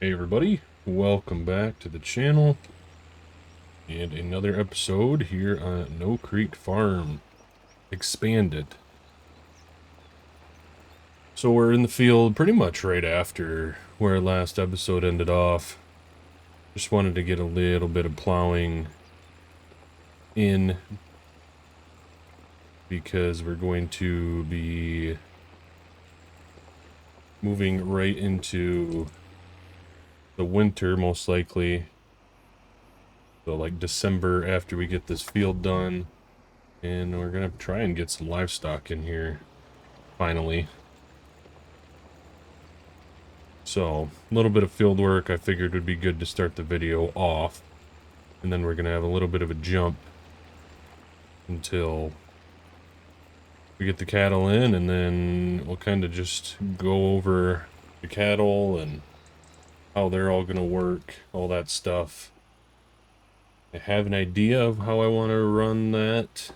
Hey everybody, welcome back to the channel and another episode here on No Creek Farm Expanded. So we're in the field pretty much right after where last episode ended off. Just wanted to get a little bit of plowing in because we're going to be moving right into the winter most likely. So like December after we get this field done. And we're gonna try and get some livestock in here, finally. So, a little bit of field work I figured would be good to start the video off. And then we're gonna have a little bit of a jump until we get the cattle in, and then we'll kind of just go over the cattle and how they're all gonna work, all that stuff. I have an idea of how I want to run that.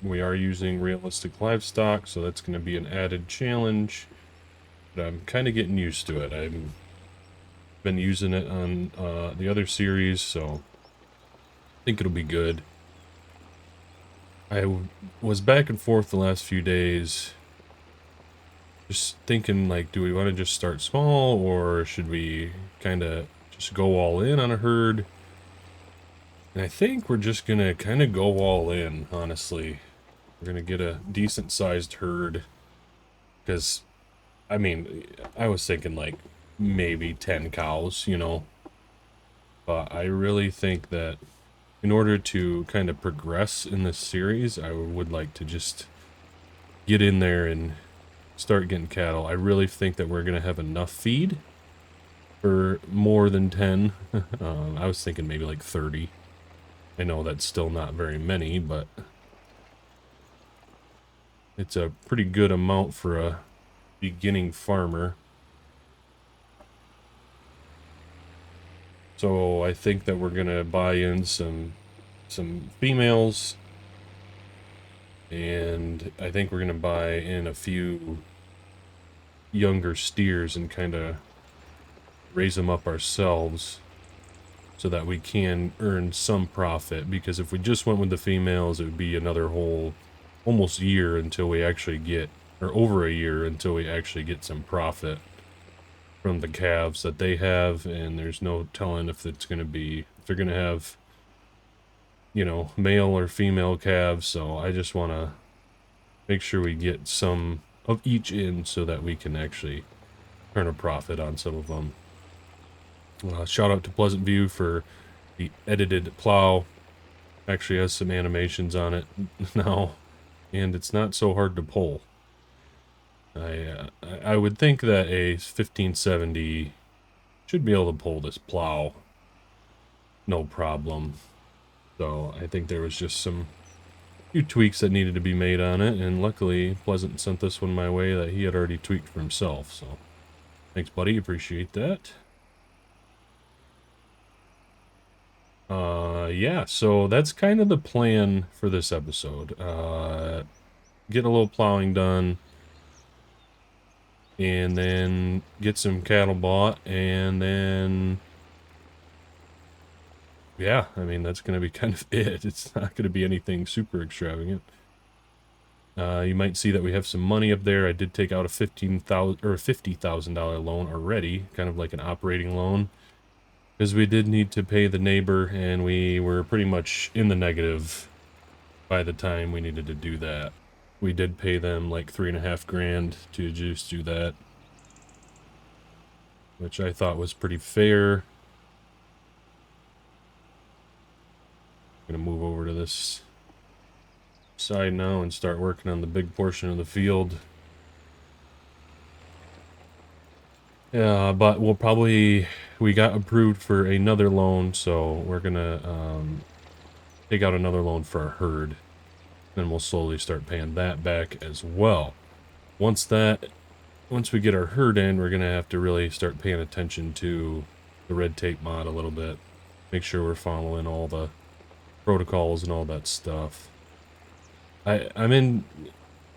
We are using Realistic Livestock, so that's going to be an added challenge. But I'm kind of getting used to it. I've been using it on the other series, so I think it'll be good. I was back and forth the last few days, just thinking, like, do we want to just start small, or should we kind of just go all in on a herd? And I think we're just going to kind of go all in, honestly. We're going to get a decent-sized herd, because, I mean, I was thinking, like, maybe 10 cows, you know? But I really think that in order to kind of progress in this series, I would like to just get in there and start getting cattle. I really think that we're going to have enough feed for more than 10. I was thinking maybe like 30. I know that's still not very many, but it's a pretty good amount for a beginning farmer. So I think that we're gonna buy in some females, and I think we're gonna buy in a few younger steers and kind of raise them up ourselves so that we can earn some profit, because if we just went with the females, it would be another whole almost year until we actually get, or over a year until we actually get some profit from the calves that they have. And there's no telling if it's going to be, if they're going to have, you know, male or female calves. So I just want to make sure we get some of each in so that we can actually earn a profit on some of them. Shout out to Pleasant View for the edited plow. Actually has some animations on it now, and it's not so hard to pull. I would think that a 1570 should be able to pull this plow no problem. So I think there was just some few tweaks that needed to be made on it, and luckily Pleasant sent this one my way that he had already tweaked for himself. So thanks, buddy, appreciate that. Yeah, so that's kind of the plan for this episode. Get a little plowing done, and then get some cattle bought, and then, yeah, I mean, that's going to be kind of it. It's not going to be anything super extravagant. You might see that we have some money up there. I did take out a $50,000 loan already, kind of like an operating loan, because we did need to pay the neighbor, and we were pretty much in the negative by the time we needed to do that. We did pay them like $3.5 grand to just do that, which I thought was pretty fair. I'm gonna move over to this side now and start working on the big portion of the field. Yeah, but we'll probably, we got approved for another loan, so we're gonna take out another loan for our herd. Then we'll slowly start paying that back as well. Once we get our herd in, we're gonna have to really start paying attention to the red tape mod a little bit. Make sure we're following all the protocols and all that stuff. I'm in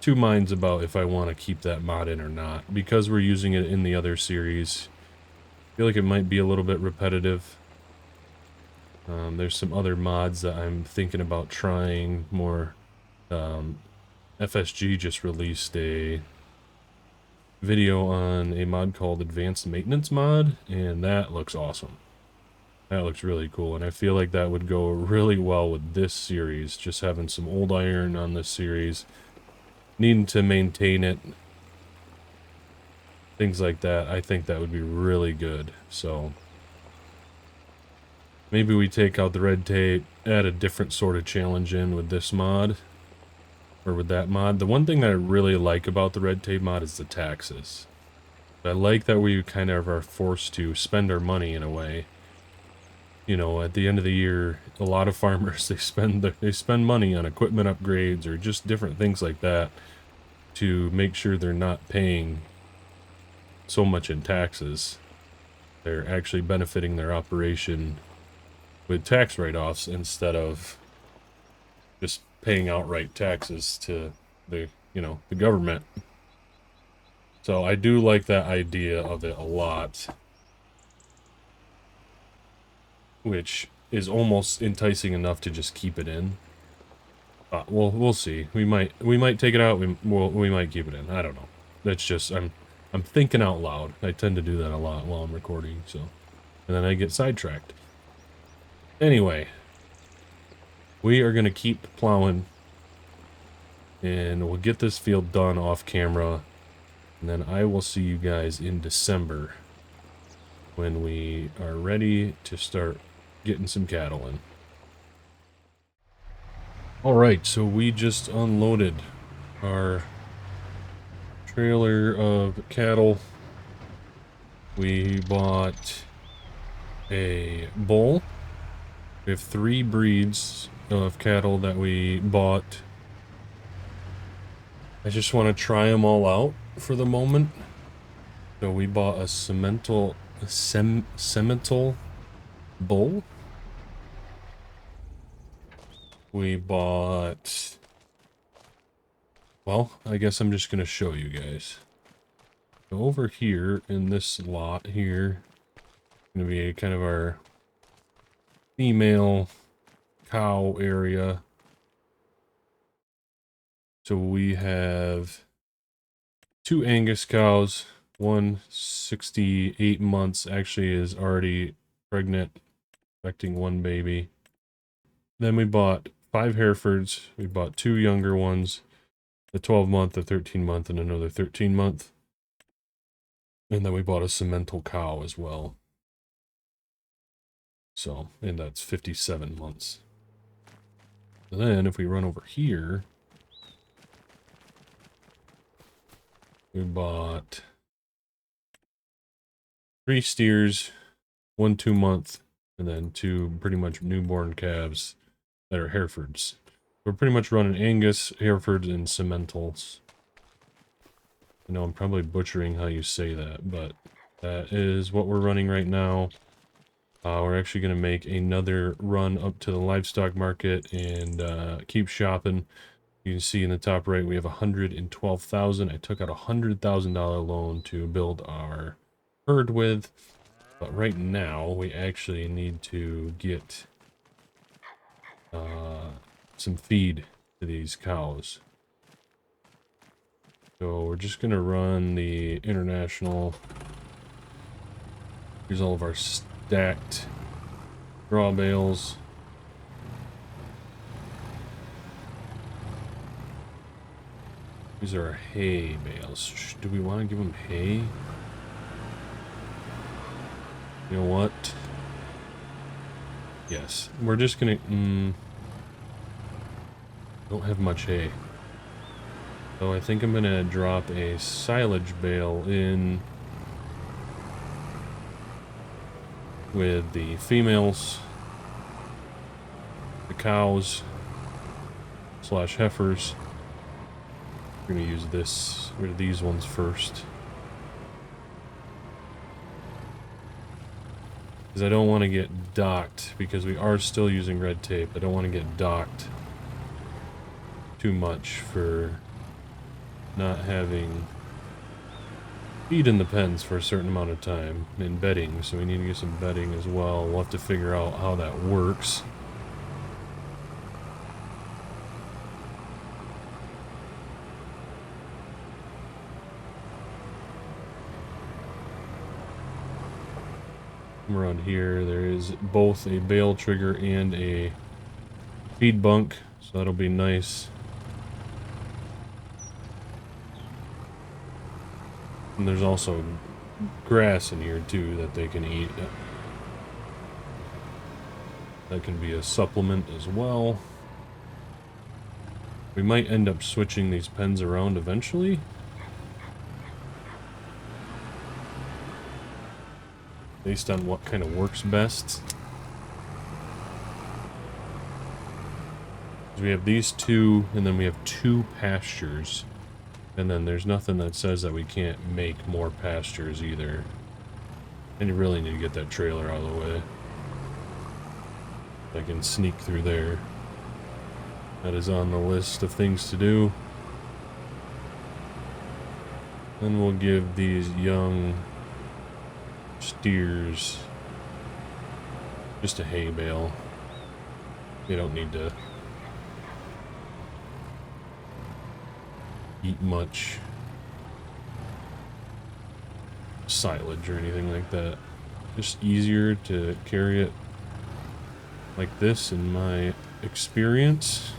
two minds about if I want to keep that mod in or not. Because we're using it in the other series, I feel like it might be a little bit repetitive. There's some other mods that I'm thinking about trying more. FSG just released a video on a mod called Advanced Maintenance Mod, and that looks awesome. That looks really cool, and I feel like that would go really well with this series, just having some old iron on this series, needing to maintain it, things like that. I think that would be really good. So maybe we take out the red tape, add a different sort of challenge in with this mod, or with that mod. The one thing that I really like about the red tape mod is the taxes. I like that we kind of are forced to spend our money in a way. You know, at the end of the year, a lot of farmers, they spend money on equipment upgrades or just different things like that to make sure they're not paying so much in taxes. They're actually benefiting their operation with tax write-offs instead of just paying outright taxes to the, you know, the government. So I do like that idea of it a lot, which is almost enticing enough to just keep it in. Well, we'll see. We might take it out. We might keep it in. I don't know. That's just I'm thinking out loud. I tend to do that a lot while I'm recording. So, and then I get sidetracked. Anyway, we are gonna keep plowing, and we'll get this field done off camera, and then I will see you guys in December when we are ready to start getting some cattle in. Alright, so we just unloaded our trailer of cattle. We bought a bull. We have 3 breeds of cattle that we bought. I just want to try them all out for the moment. So we bought a Simmental bull. We bought... Well, I guess I'm just going to show you guys. So over here in this lot here, going to be kind of our female cow area. So we have 2 Angus cows. One 68 months actually is already pregnant, expecting 1 baby. Then we bought 5 Herefords. We bought 2 younger ones, a 12-month, a 13-month, and another 13-month. And then we bought a Simmental cow as well. So, and that's 57 months. And then if we run over here, we bought 3 steers, 1 2-month, and then 2 pretty much newborn calves that are Herefords. We're pretty much running Angus, Herefords, and Simmentals. I know I'm probably butchering how you say that, but that is what we're running right now. We're actually going to make another run up to the livestock market and keep shopping. You can see in the top right we have $112,000. I took out a $100,000 loan to build our herd with, but right now we actually need to get some feed to these cows. So we're just going to run the international. Here's all of our stacked straw bales. These are our hay bales. Do we want to give them hay? You know what? Yes. We're just going to... don't have much hay. So I think I'm going to drop a silage bale in with the females, the cows / heifers. We're going to use these ones first. Because I don't want to get docked, because we are still using red tape. I don't want to get docked too much for not having feed in the pens for a certain amount of time and bedding, so we need to get some bedding as well. We'll have to figure out how that works. Around here there is both a bale trigger and a feed bunk, so that'll be nice. And there's also grass in here too that they can eat. That can be a supplement as well. We might end up switching these pens around eventually. Based on what kind of works best. We have these two, and then we have 2 pastures. And then there's nothing that says that we can't make more pastures either. And you really need to get that trailer out of the way. I can sneak through there. That is on the list of things to do. Then we'll give these young steers just a hay bale. They don't need to eat much silage or anything like that. Just easier to carry it like this, in my experience.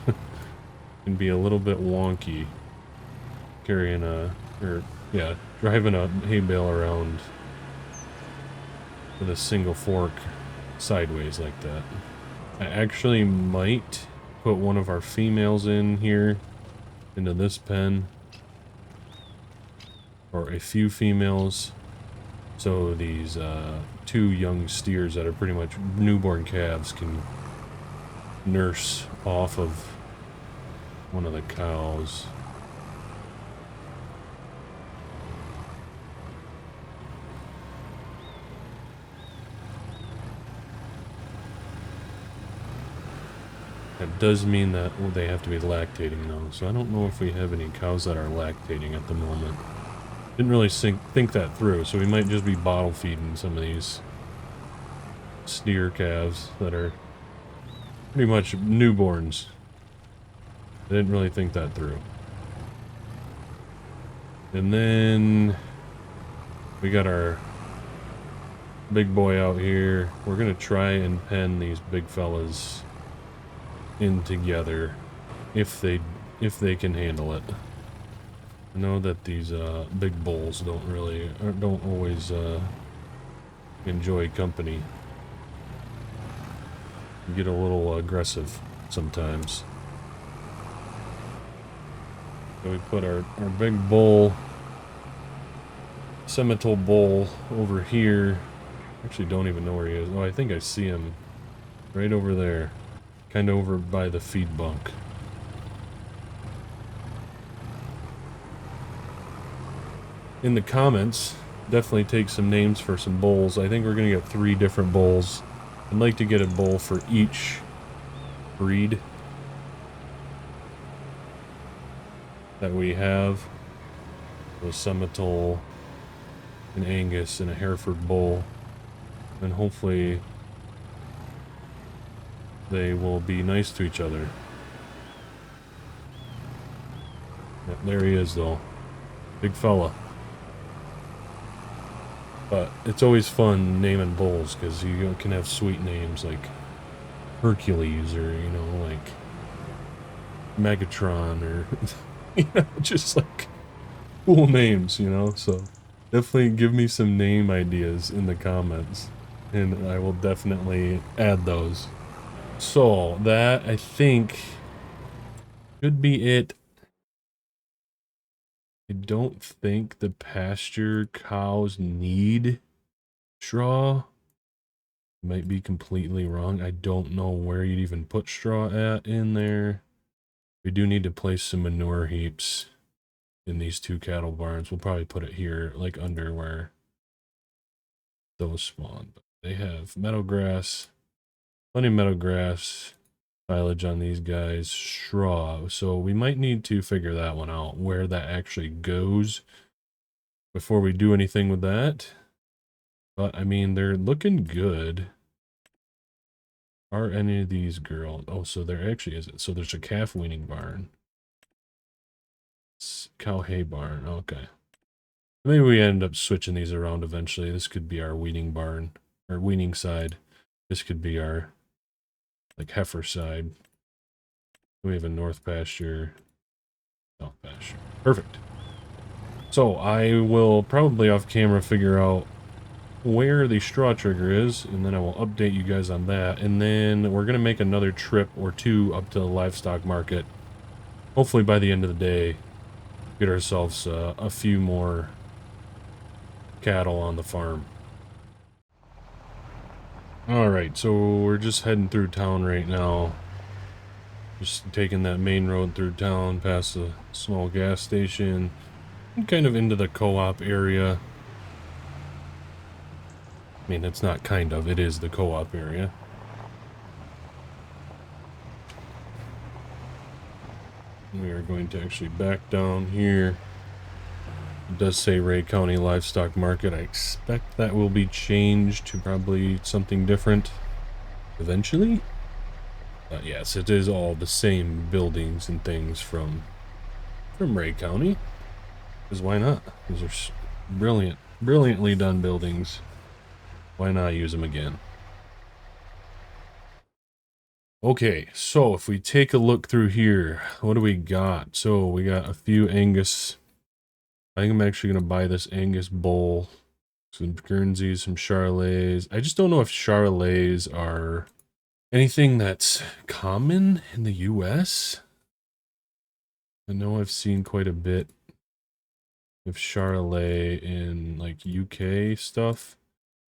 Can be a little bit wonky carrying driving a hay bale around with a single fork sideways like that. I actually might put one of our females in here into this pen, or a few females, so these 2 young steers that are pretty much newborn calves can nurse off of one of the cows. That does mean that they have to be lactating though, so I don't know if we have any cows that are lactating at the moment. Didn't really think that through, so we might just be bottle feeding some of these steer calves that are pretty much newborns. I didn't really think that through. And then we got our big boy out here. We're gonna try and pen these big fellas in together if they can handle it. I know that these big bulls don't always enjoy company. Get a little aggressive sometimes. So we put our big bull, Semitole bull, over here. Actually don't even know where he is. Oh, I think I see him right over there. Kind of over by the feed bunk. In the comments, definitely take some names for some bulls. I think we're going to get 3 different bulls. I'd like to get a bull for each breed that we have. A Semitole, an Angus, and a Hereford bull. And hopefully they will be nice to each other. Yep, there he is though. Big fella. But it's always fun naming bulls, because you can have sweet names like Hercules, or, you know, like Megatron, or, you know, just like cool names, you know? So definitely give me some name ideas in the comments, and I will definitely add those. So that, I think, should be it. I don't think the pasture cows need straw. Might be completely wrong. I don't know where you'd even put straw at in there. We do need to place some manure heaps in these 2 cattle barns. We'll probably put it here, like under where those spawn. But they have meadow grass, plenty of meadow grass, silage on these guys. Straw. So we might need to figure that one out, where that actually goes before we do anything with that. But, I mean, they're looking good. Are any of these girls? Oh, so there actually is it. So there's a calf weaning barn. Cow hay barn. Okay. Maybe we end up switching these around eventually. This could be our weaning barn, or weaning side. This could be our, like, heifer side. We have a north pasture, south pasture. Perfect. So I will probably off camera figure out where the straw trigger is, and then I will update you guys on that. And then we're going to make another trip or two up to the livestock market. Hopefully by the end of the day, get ourselves a few more cattle on the farm. Alright, so we're just heading through town right now. Just taking that main road through town, past a small gas station, and kind of into the co-op area. I mean, it's not kind of, it is the co-op area. We are going to actually back down here. It does say Ray County Livestock Market. I expect that will be changed to probably something different eventually. Yes, it is all the same buildings and things from Ray County. Because why not? These are brilliantly done buildings. Why not use them again? Okay, so if we take a look through here, what do we got? So we got a few Angus. I think I'm actually going to buy this Angus bull. Some Guernseys, some Charolais. I just don't know if Charolais are anything that's common in the US. I know I've seen quite a bit of Charolais in like UK stuff.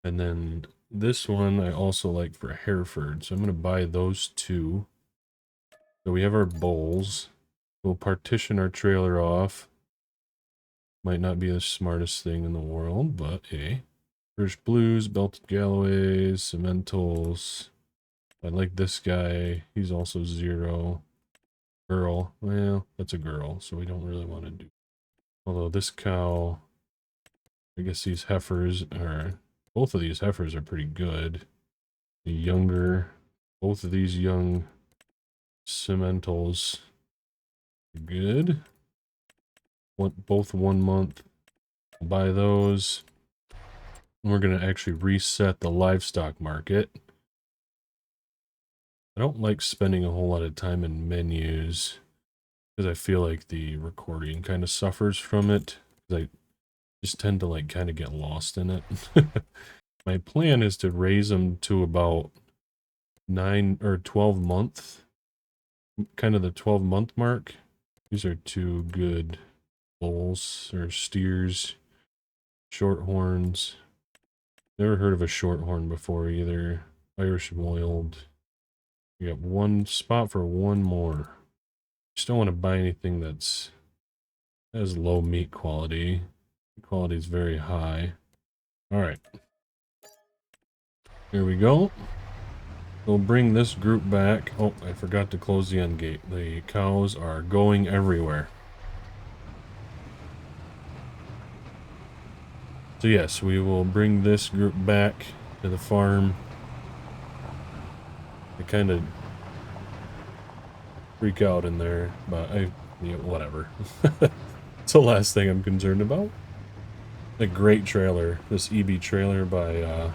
And then this one I also like for Hereford. So I'm going to buy those two. So we have our bulls. We'll partition our trailer off. Might not be the smartest thing in the world, but hey. British Blues, Belted Galloways, Cementals. I like this guy. He's also 0. Girl. Well, that's a girl, so we don't really want to do. Although this cow, I guess these heifers are, both of these heifers are pretty good. The younger, both of these young Cementals are good. Both 1 month. I'll buy those. We're going to actually reset the livestock market. I don't like spending a whole lot of time in menus because I feel like the recording kind of suffers from it. I just tend to like kind of get lost in it. My plan is to raise them to about 9 or 12 month, kind of the 12-month mark. These are two good bulls or steers, shorthorns. Never heard of a shorthorn before either. Irish boiled. We got one spot for one more. Just don't want to buy anything that's has low meat quality. The quality is very high. All right. Here we go. We'll bring this group back. Oh, I forgot to close the end gate. The cows are going everywhere. So yes, we will bring this group back to the farm. I kind of freak out in there, but whatever. It's the last thing I'm concerned about. A great trailer, this EB trailer by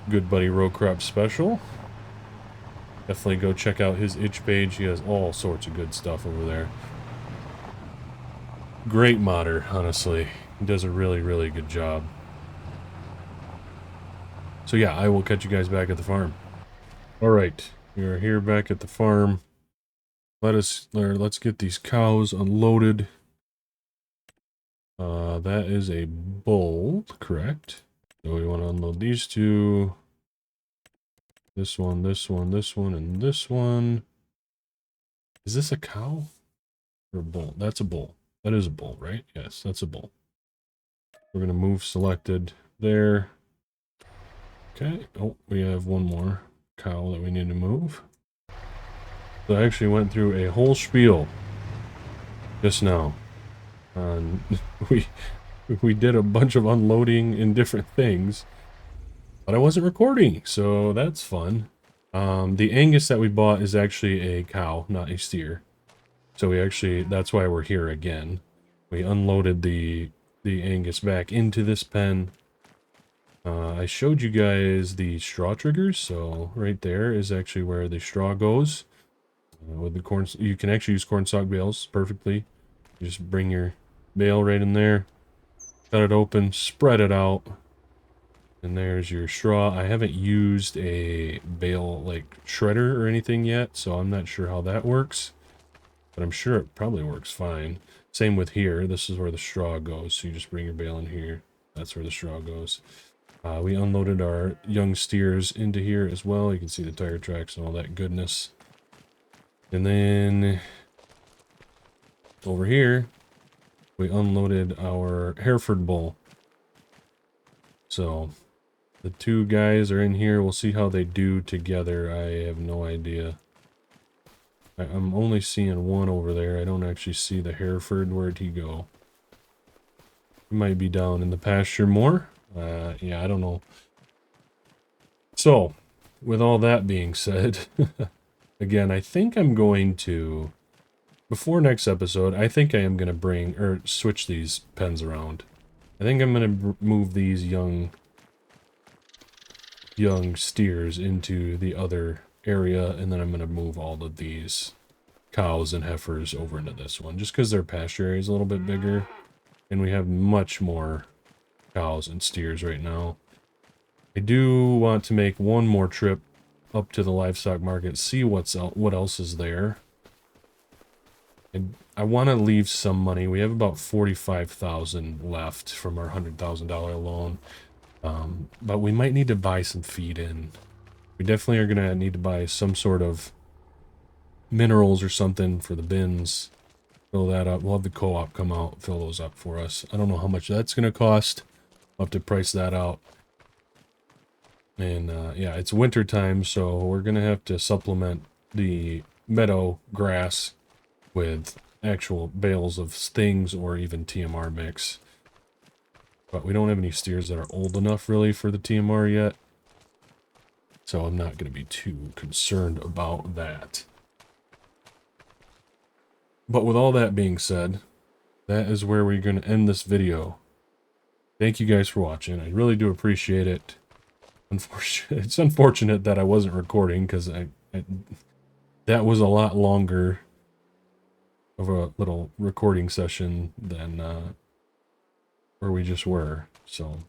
good buddy Row Crop Special. Definitely go check out his itch page. He has all sorts of good stuff over there. Great modder, honestly. He does a really good job. So yeah, I will catch you guys back at the farm. Alright, we are here back at the farm. Let's get these cows unloaded. That is a bull, correct? So we want to unload these two. This one, this one, this one, and this one. Is this a cow? Or a bull? That's a bull. That is a bull, right? Yes, that's a bull. We're going to move selected there. Okay. Oh, we have one more cow that we need to move. So I actually went through a whole spiel just now. We we did a bunch of unloading in different things, but I wasn't recording, so that's fun. The Angus that we bought is actually a cow, not a steer. So that's why we're here again. We unloaded the Angus back into this pen. I showed you guys the straw triggers, so right there is actually where the straw goes. With the corn, you can actually use corn stalk bales perfectly. You just bring your bale right in there, cut it open, spread it out, and there's your straw. I haven't used a bale like shredder or anything yet, so I'm not sure how that works, but I'm sure it probably works fine. Same with here. This is where the straw goes, so you just bring your bale in here. That's where the straw goes. We unloaded our young steers into here as well. You can see the tire tracks and all that goodness. And then over here, we unloaded our Hereford bull. So the two guys are in here. We'll see how they do together. I have no idea. I'm only seeing one over there. I don't actually see the Hereford. Where'd he go? He might be down in the pasture more. Yeah, I don't know. So, with all that being said, again, I think I'm going to, before next episode, I think I am going to switch these pens around. I think I'm going to move these young steers into the other area, and then I'm going to move all of these cows and heifers over into this one, just because their pasture area is a little bit bigger, and we have much more cows and steers right now. I do want to make one more trip up to the livestock market, see what else is there. And I want to leave some money. We have about $45,000 left from our $100,000 loan. But we might need to buy some feed in. We definitely are going to need to buy some sort of minerals or something for the bins. Fill that up. We'll have the co-op come out, fill those up for us. I don't know how much that's going to cost. I'll have to price that out. And yeah, it's winter time, so we're going to have to supplement the meadow grass with actual bales of stings or even TMR mix. But we don't have any steers that are old enough really for the TMR yet. So I'm not going to be too concerned about that. But with all that being said, that is where we're going to end this video. Thank you guys for watching. I really do appreciate it. It's unfortunate that I wasn't recording, because that was a lot longer of a little recording session than where we just were. So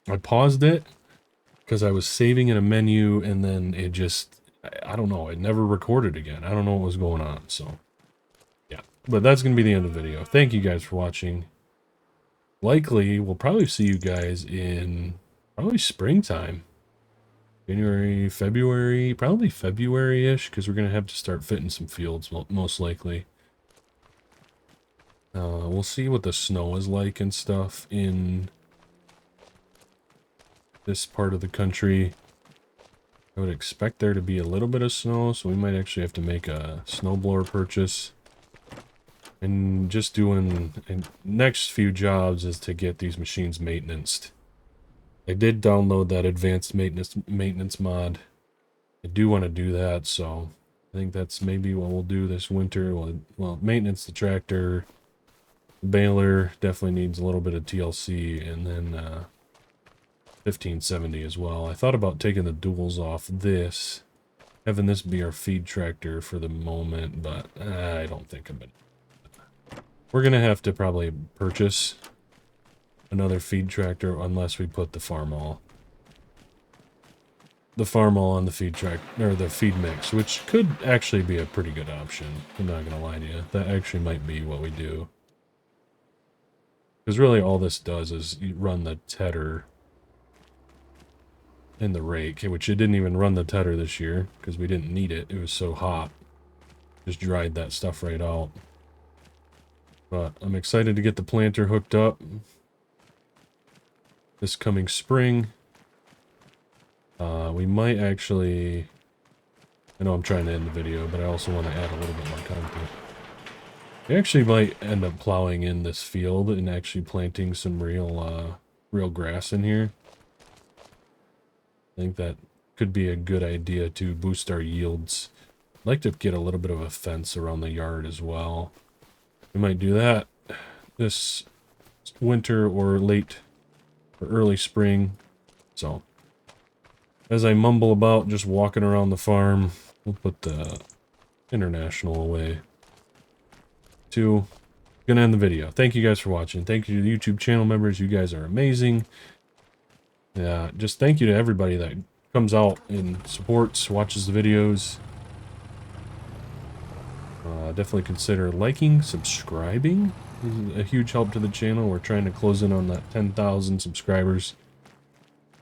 I paused it because I was saving in a menu, and then it just, I don't know, it never recorded again. I don't know what was going on. So yeah, but that's going to be the end of the video. Thank you guys for watching. Likely, we'll probably see you guys in probably springtime. January, February, probably February-ish, because we're going to have to start fitting some fields, most likely. We'll see what the snow is like and stuff in this part of the country. I would expect there to be a little bit of snow, so we might actually have to make a snowblower purchase. And just doing next few jobs is to get these machines maintained. I did download that advanced maintenance mod. I do want to do that, so I think that's maybe what we'll do this winter. Well, maintenance the tractor. The baler definitely needs a little bit of TLC, and then 1570 as well. I thought about taking the duals off this, having this be our feed tractor for the moment, but I don't think I'm gonna. We're gonna have to probably purchase another feed tractor unless we put the farmall on the feed track, or the feed mix, which could actually be a pretty good option. I'm not gonna lie to you. That actually might be what we do. Because really all this does is you run the tedder in the rake, which it didn't even run the tedder this year because we didn't need it. It was so hot. Just dried that stuff right out. But I'm excited to get the planter hooked up this coming spring. We might actually I know I'm trying to end the video, but I also want to add a little bit more content. I actually might end up plowing in this field and actually planting some real grass in here. I think that could be a good idea to boost our yields. I'd like to get a little bit of a fence around the yard as well. We might do that this winter or late or early spring. So, as I mumble about just walking around the farm, we'll put the international away. Gonna end the video. Thank you guys for watching. Thank you to the YouTube channel members. You guys are amazing. Yeah, just thank you to everybody that comes out and supports, watches the videos. Definitely consider liking, subscribing. This is a huge help to the channel. We're trying to close in on that 10,000 subscribers.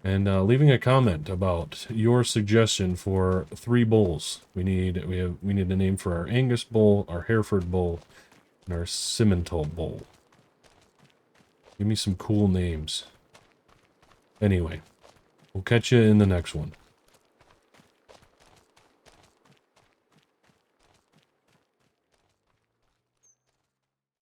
And leaving a comment about your suggestion for 3 bulls. We need a name for our Angus bull, our Hereford bull, and our Simmental bull. Give me some cool names. Anyway, we'll catch you in the next one.